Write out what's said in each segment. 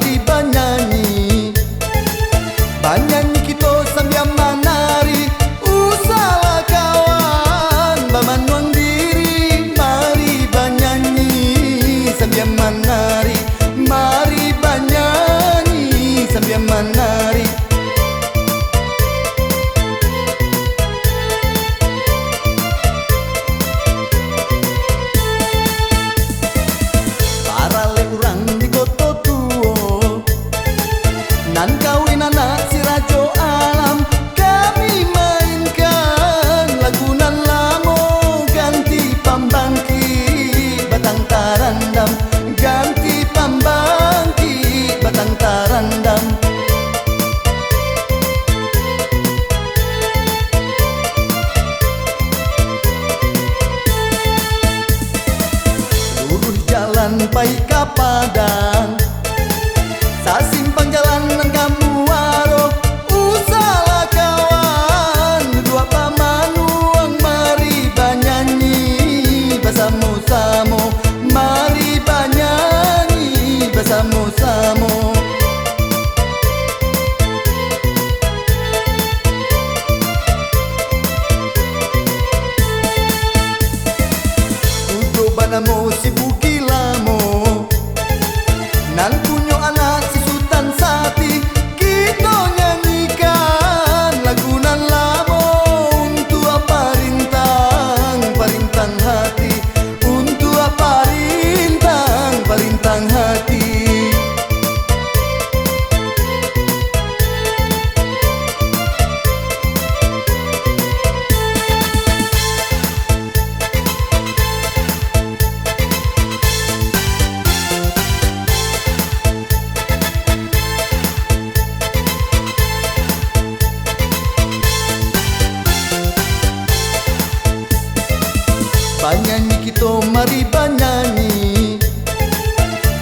mari banyanyi. Banyanyi kita sambil menari, usahlah kawan bamanuang diri. Mari banyanyi sambil menari, mari banyanyi sambil menari. Nan kawin anak si Rajo Alam, kami mainkan lagu nan lamo. Ganti pambangki batang tarandam, ganti pambangki batang tarandam. Lurus jalan pai ka Padang, sa simpang jalan nan kamu waro, usahlah kawan dua pamanuang. Mari banyanyi bersama-sama, mari banyanyi bersama-sama. Untuk banamo si Bukilamo, nan punyo anak si Sultan Sati, kita nyanyikan lagu nan lamo. Untuk apa rintang hati, untuk apa rintang hati. Banyanyi kita mari banyanyi,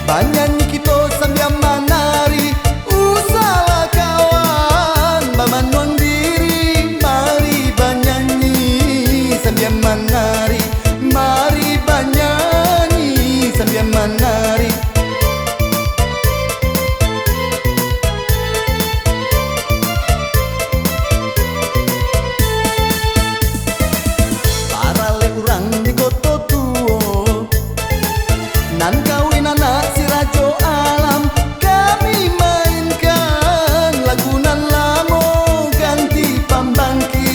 banyanyi kita sambil menari, usahlah kawan bamanuang diri. Mari banyanyi sambil menari, mari banyanyi sambil menari. Nan kawin anak si Rajo Alam, kami mainkan lagu nan lamo. Ganti pambangki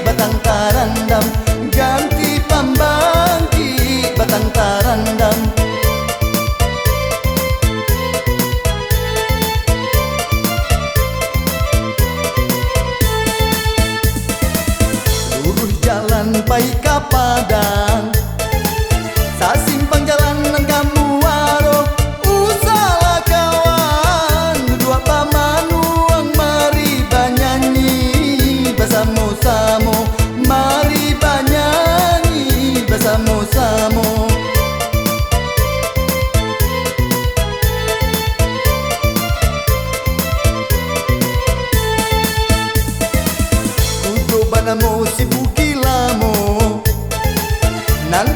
batang tarandam, ganti pambangki batang tarandam. Lurus jalan pai ka Padang, sa simpang jalan nan kamu waro, usahlah kawan dua pamanuang. Mari banyanyi bersama-sama, mari banyanyi bersama-sama. Untuk banamo si Bukilamo, nan